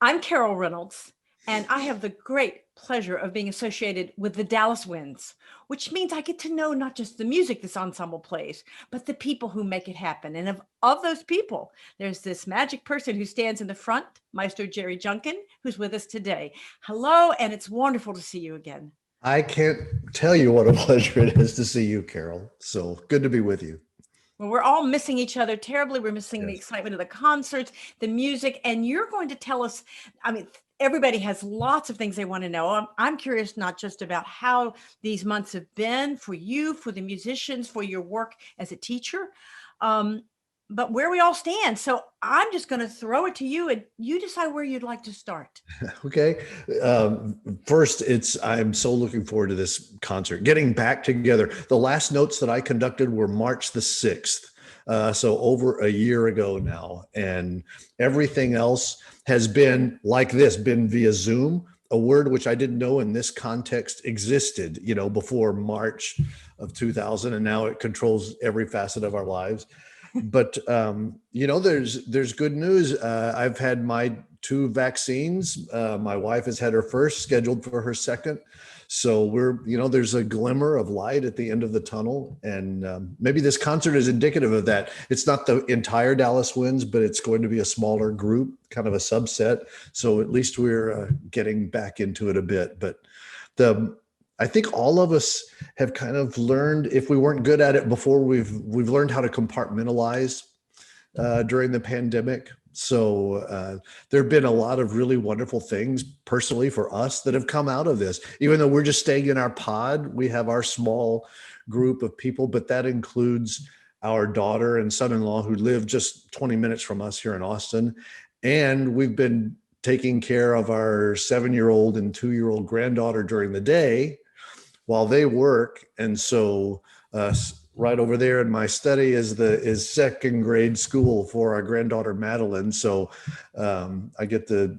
I'm Carol Reynolds, and I have the great pleasure of being associated with the Dallas Winds, which means I get to know not just the music this ensemble plays, but the people who make it happen. And of those people, there's this magic person who stands in the front, Maestro Jerry Junkin, who's with us today. Hello, and it's wonderful to see you again. I can't tell you what a pleasure it is to see you, Carol. So good to be with you. Well, we're all missing each other terribly. We're missing the Yes. excitement of the concerts, the music, and you're going to tell us. I mean, everybody has lots of things they want to know. I'm curious not just about how these months have been for you, for the musicians, for your work as a teacher, um, but where we all stand. So I'm just going to throw it to you, and you decide where you'd like to start. Okay. First, I'm so looking forward to this concert, getting back together. The last notes that I conducted were March the 6th. So over a year ago now, and everything else has been like this, been via Zoom, a word which I didn't know in this context existed, before March of 2000, and now it controls every facet of our lives. But there's good news. I've had my 2 vaccines. My wife has had her first, scheduled for her second. So there's a glimmer of light at the end of the tunnel, and maybe this concert is indicative of that. It's not the entire Dallas Winds, but it's going to be a smaller group, kind of a subset. So at least we're getting back into it a bit. But I think all of us have kind of learned, if we weren't good at it before, we've learned how to compartmentalize during the pandemic. So there have been a lot of really wonderful things personally for us that have come out of this. Even though we're just staying in our pod, we have our small group of people, but that includes our daughter and son-in-law who live just 20 minutes from us here in Austin. And we've been taking care of our 7-year-old and 2-year-old granddaughter during the day while they work. And so right over there in my study is second grade school for our granddaughter Madeline. So I get to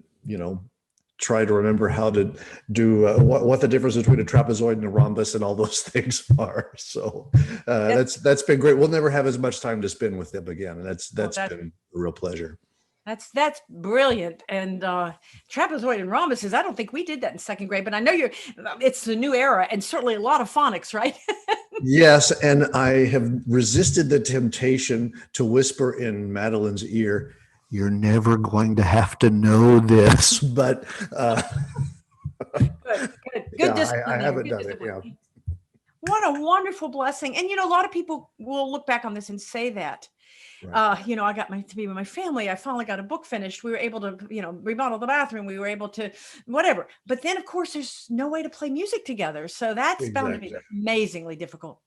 try to remember how to do what the difference between a trapezoid and a rhombus and all those things are. So that's been great. We'll never have as much time to spend with them again, and that's been a real pleasure. That's brilliant. And trapezoid and rhombuses, I don't think we did that in second grade, but I know it's the new era, and certainly a lot of phonics, right? Yes, and I have resisted the temptation to whisper in Madeline's ear, "You're never going to have to know this," but good discipline. I haven't done it. Yeah. What a wonderful blessing. And a lot of people will look back on this and say that. Right. I got to be with my family. I finally got a book finished. We were able to, remodel the bathroom. We were able to whatever. But then, of course, there's no way to play music together. So that's bound to be amazingly difficult.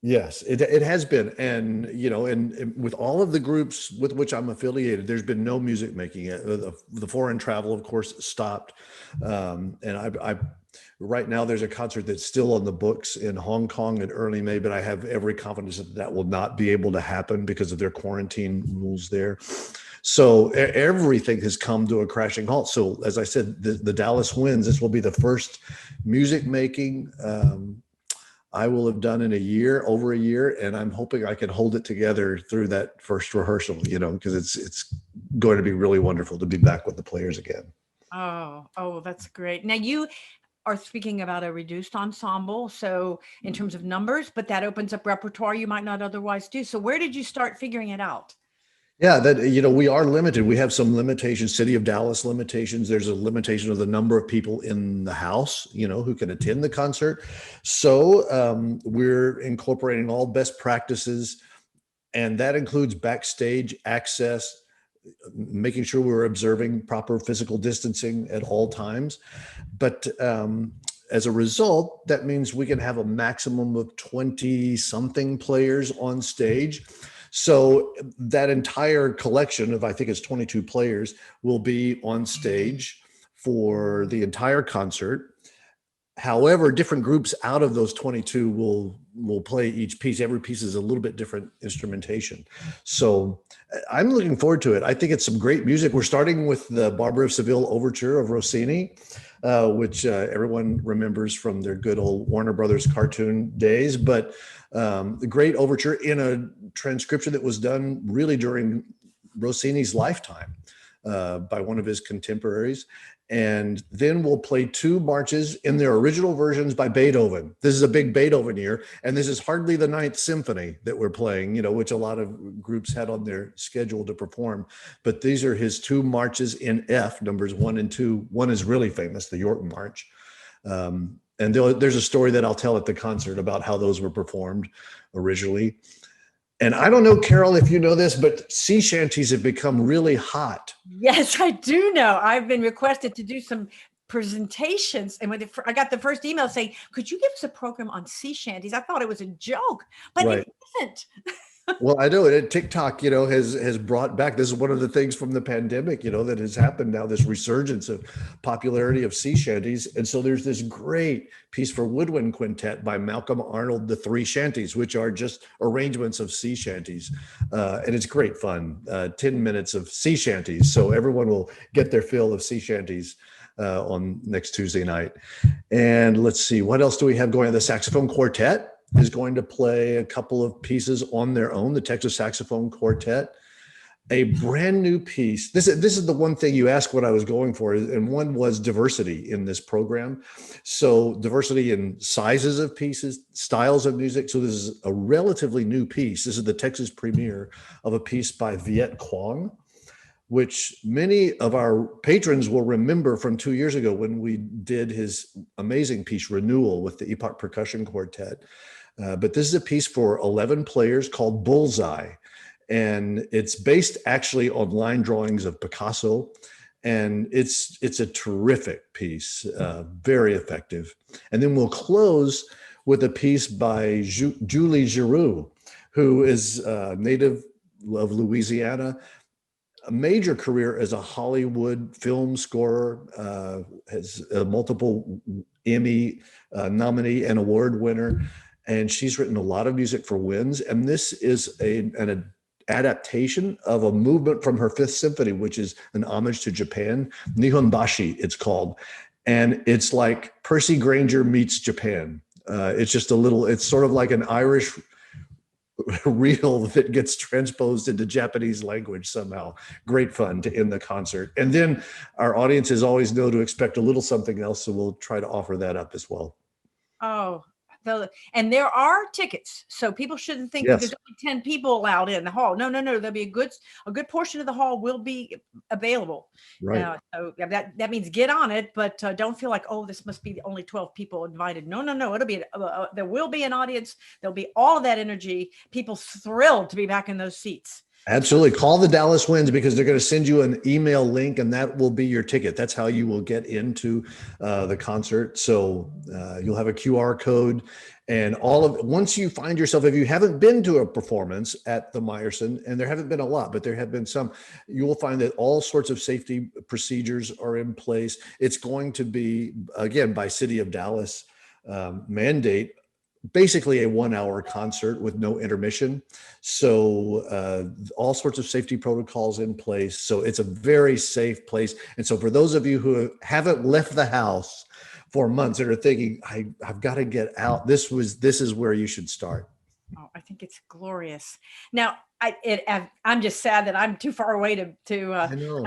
Yes, it has been. And, and with all of the groups with which I'm affiliated, there's been no music making. The foreign travel, of course, stopped. And I right now there's a concert that's still on the books in Hong Kong in early May, but I have every confidence that will not be able to happen because of their quarantine rules there. So everything has come to a crashing halt. So as I said, the Dallas Winds, this will be the first music making I will have done in over a year, and I'm hoping I can hold it together through that first rehearsal, because it's going to be really wonderful to be back with the players again. Oh, that's great. Now you are speaking about a reduced ensemble, so in terms of numbers, but that opens up repertoire you might not otherwise do. So where did you start figuring it out? Yeah, we are limited. We have some limitations, City of Dallas limitations. There's a limitation of the number of people in the house, who can attend the concert. So we're incorporating all best practices, and that includes backstage access, making sure we're observing proper physical distancing at all times. But as a result, that means we can have a maximum of 20 something players on stage. So that entire collection of, I think it's 22 players, will be on stage for the entire concert. However, different groups out of those 22 will play each piece. Every piece is a little bit different instrumentation. So I'm looking forward to it. I think it's some great music. We're starting with the Barber of Seville Overture of Rossini, which everyone remembers from their good old Warner Brothers cartoon days. But the great overture in a transcription that was done really during Rossini's lifetime. by one of his contemporaries. And then we'll play 2 marches in their original versions by Beethoven. This is a big Beethoven year, and this is hardly the Ninth Symphony that we're playing, which a lot of groups had on their schedule to perform. But these are his 2 marches in F, numbers 1 and 2. One is really famous, the York March. And there's a story that I'll tell at the concert about how those were performed originally. And I don't know, Carol, if you know this, but sea shanties have become really hot. Yes, I do know. I've been requested to do some presentations. And when I got the first email saying, could you give us a program on sea shanties? I thought it was a joke, but Right. it isn't. Well, I know it. TikTok, has brought back. This is one of the things from the pandemic, that has happened now. This resurgence of popularity of sea shanties, and so there's this great piece for woodwind quintet by Malcolm Arnold, "The Three Shanties," which are just arrangements of sea shanties, and it's great fun. 10 minutes of sea shanties, so everyone will get their fill of sea shanties on next Tuesday night. And let's see, what else do we have going on? The Saxophone Quartet is going to play a couple of pieces on their own, the Texas Saxophone Quartet, a brand new piece. This is the one thing you asked what I was going for, and one was diversity in this program. So diversity in sizes of pieces, styles of music. So this is a relatively new piece. This is the Texas premiere of a piece by Viet Quang, which many of our patrons will remember from 2 years ago when we did his amazing piece, Renewal, with the Epoch Percussion Quartet. But this is a piece for 11 players called Bullseye. And it's based actually on line drawings of Picasso. And it's a terrific piece, very effective. And then we'll close with a piece by Julie Giroux, who is native of Louisiana, a major career as a Hollywood film scorer, has a multiple Emmy nominee and award winner. And she's written a lot of music for winds. And this is an adaptation of a movement from her Fifth Symphony, which is an homage to Japan, Nihonbashi, it's called. And it's like Percy Granger meets Japan. It's sort of like an Irish reel that gets transposed into Japanese language somehow. Great fun to end the concert. And then our audiences always know to expect a little something else, so we'll try to offer that up as well. Oh, and there are tickets, so people shouldn't think that Yes. there's only 10 people allowed in the hall. No. There'll be a good portion of the hall will be available. Right. So that means get on it, but don't feel like, oh, this must be only 12 people invited. No. It'll be there will be an audience. There'll be all of that energy. People thrilled to be back in those seats. Absolutely. Call the Dallas Winds, because they're going to send you an email link, and that will be your ticket. That's how you will get into the concert. So you'll have a QR code, and once you find yourself, if you haven't been to a performance at the Meyerson, and there haven't been a lot, but there have been some, you will find that all sorts of safety procedures are in place. It's going to be, again, by City of Dallas mandate, basically a 1-hour concert with no intermission. So all sorts of safety protocols in place. So it's a very safe place. And so for those of you who haven't left the house for months and are thinking, I've got to get out, this is where you should start. Oh, I think it's glorious. Now, I'm just sad that I'm too far away to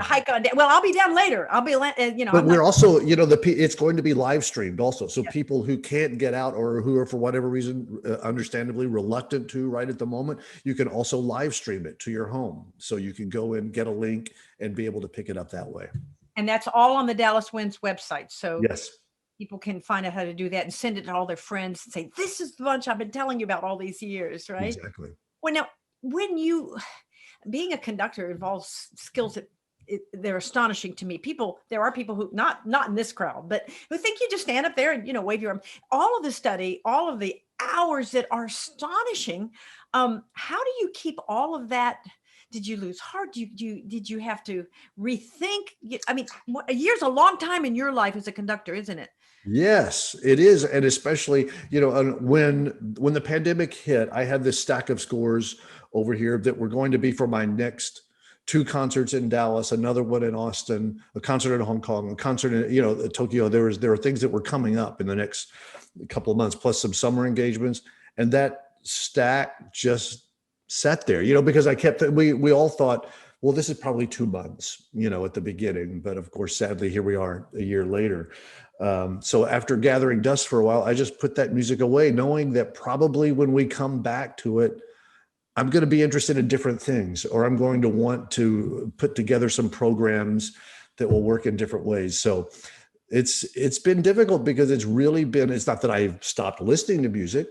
hike on. Well, I'll be down later. I'll be, But we're also, it's going to be live streamed also. So people who can't get out, or who are for whatever reason, understandably reluctant to right at the moment, you can also live stream it to your home. So you can go and get a link and be able to pick it up that way. And that's all on the Dallas Winds website. So yes, people can find out how to do that and send it to all their friends and say, this is the bunch I've been telling you about all these years, right? Exactly. Well, now, being a conductor involves skills that they're astonishing to me. There are people who, not in this crowd, but who think you just stand up there and, wave your arm. All of the study, all of the hours that are astonishing. How do you keep all of that? Did you lose heart? Did you have to rethink? I mean, a year's a long time in your life as a conductor, isn't it? Yes, it is. And especially, when the pandemic hit, I had this stack of scores over here that were going to be for my next 2 concerts in Dallas, another one in Austin, a concert in Hong Kong, a concert in, Tokyo. There were things that were coming up in the next couple of months, plus some summer engagements. And that stack just sat there, because we all thought, Well, this is probably 2 months, at the beginning, but of course, sadly, here we are a year later. So after gathering dust for a while, I just put that music away, knowing that probably when we come back to it, I'm going to be interested in different things, or I'm going to want to put together some programs that will work in different ways. So it's been difficult because it's not that I've stopped listening to music,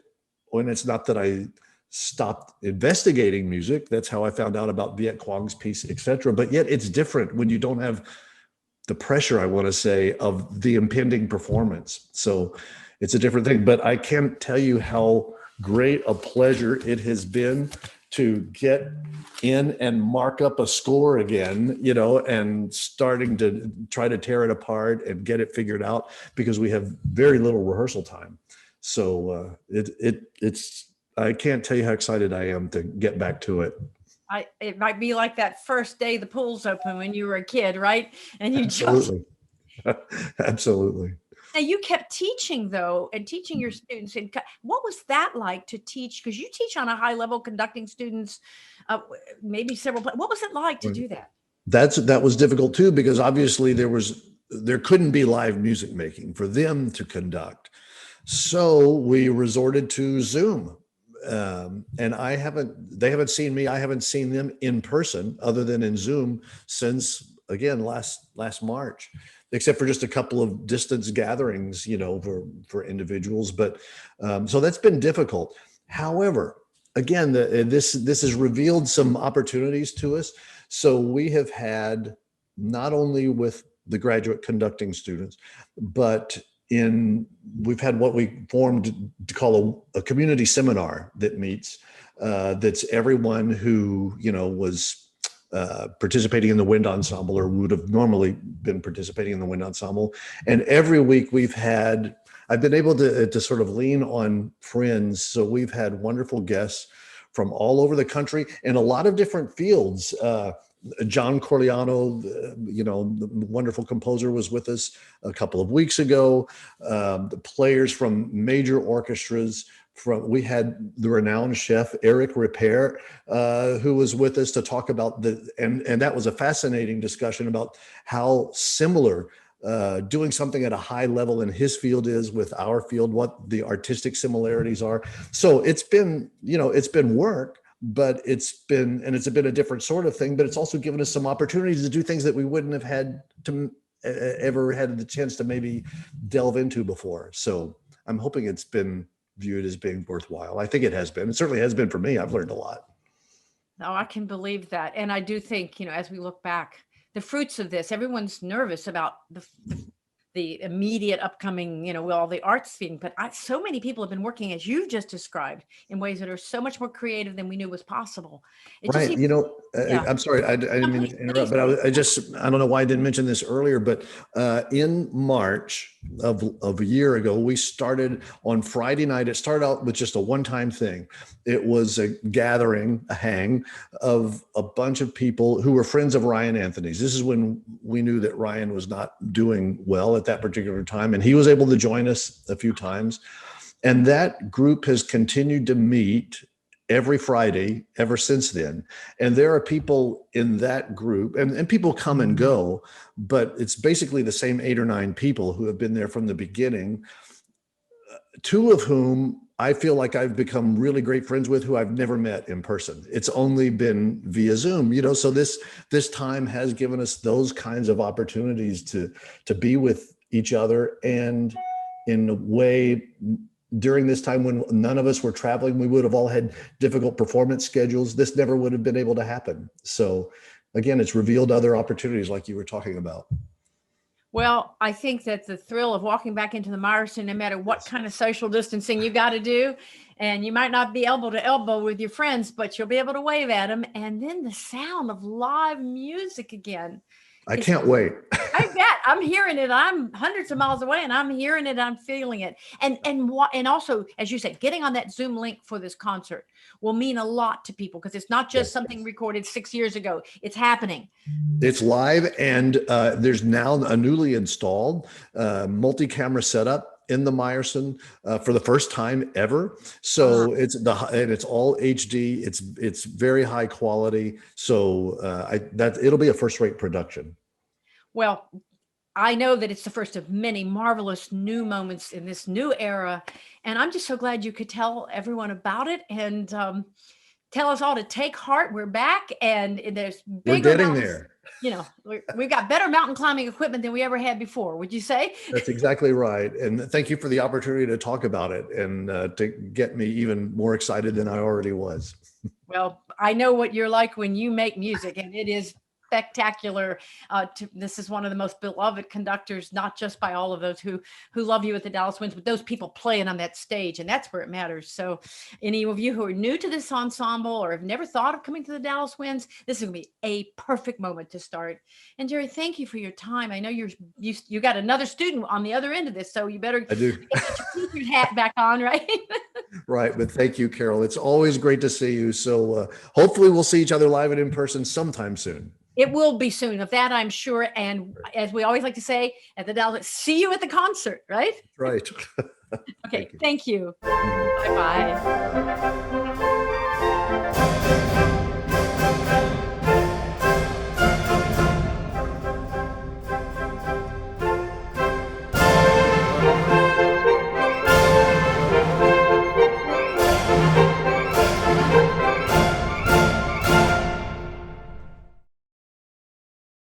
and it's not that I stopped investigating music. That's how I found out about Viet Quang's piece, etc. But yet it's different when you don't have the pressure, I want to say, of the impending performance. So it's a different thing. But I can't tell you how great a pleasure it has been to get in and mark up a score again, and starting to try to tear it apart and get it figured out, because we have very little rehearsal time. So it's I can't tell you how excited I am to get back to it. It might be like that first day the pool's open when you were a kid, right? And you Absolutely. Absolutely. Now you kept teaching though, and teaching your students. And what was that like to teach? Because you teach on a high level, conducting students, maybe several. What was it like to do that? That was difficult too, because obviously there couldn't be live music making for them to conduct. So we resorted to Zoom. And they haven't seen me. I haven't seen them in person other than in Zoom since, again, last March, except for just a couple of distance gatherings, for individuals. But so that's been difficult. However, again, this has revealed some opportunities to us. So we have had, not only with the graduate conducting students, but we've had what we formed to call a community seminar that meets, that's everyone who, was participating in the wind ensemble or would have normally been participating in the wind ensemble. And every week I've been able to sort of lean on friends. So we've had wonderful guests from all over the country in a lot of different fields. John Corigliano, the wonderful composer, was with us a couple of weeks ago. The players from major orchestras. We had the renowned chef Eric Repair, who was with us to talk about and that was a fascinating discussion about how similar doing something at a high level in his field is with our field, what the artistic similarities are. So it's been work. But it's been a different sort of thing, but it's also given us some opportunities to do things that we wouldn't have had to ever had the chance to maybe delve into before. So I'm hoping it's been viewed as being worthwhile. I think it has been. It certainly has been for me. I've learned a lot. Oh, I can believe that. And I do think, as we look back, the fruits of this, everyone's nervous about the immediate upcoming, with all the arts thing. But so many people have been working, as you've just described, in ways that are so much more creative than we knew was possible. Right. I'm sorry, I didn't mean to interrupt, but I don't know why I didn't mention this earlier, but in March of a year ago, we started on Friday night. It started out with just a one-time thing. It was a gathering, a hang of a bunch of people who were friends of Ryan Anthony's. This is when we knew that Ryan was not doing well at that particular time, and he was able to join us a few times. And that group has continued to meet every Friday ever since then. And there are people in that group, and people come and go, but it's basically the same 8 or 9 people who have been there from the beginning, 2 of whom I feel like I've become really great friends with, who I've never met in person. It's only been via Zoom, so this time has given us those kinds of opportunities to be with each other. And in a way, during this time when none of us were traveling, we would have all had difficult performance schedules. This never would have been able to happen. So again, it's revealed other opportunities like you were talking about. Well, I think that the thrill of walking back into the Meyerson, no matter what kind of social distancing you got to do, and you might not be elbow to elbow with your friends, but you'll be able to wave at them. And then the sound of live music again. I can't wait. I bet. I'm hearing it. I'm hundreds of miles away and I'm hearing it. I'm feeling it. And also, as you said, getting on that Zoom link for this concert will mean a lot to people, because it's not just something recorded 6 years ago. It's happening. It's live, and there's now a newly installed multi-camera setup in the Meyerson for the first time ever. So it's all HD. It's very high quality. So it'll be a first-rate production. Well, I know that it's the first of many marvelous new moments in this new era. And I'm just so glad you could tell everyone about it and tell us all to take heart. We're back, and there's We're bigger getting mountains. there. You know, we've got better mountain climbing equipment than we ever had before. Would you say? That's exactly right. And thank you for the opportunity to talk about it and to get me even more excited than I already was. Well, I know what you're like when you make music, and it is spectacular. This is one of the most beloved conductors, not just by all of those who love you at the Dallas Winds, but those people playing on that stage, and that's where it matters. So any of you who are new to this ensemble or have never thought of coming to the Dallas Winds, this is going to be a perfect moment to start. And Jerry, thank you for your time. I know you got another student on the other end of this, so you better I do. get your teacher's hat back on, right? Right. But thank you, Carol. It's always great to see you. So hopefully we'll see each other live and in person sometime soon. It will be soon, of that I'm sure. And as we always like to say at the Dallas, see you at the concert, right? Right. Okay, thank you. Bye-bye.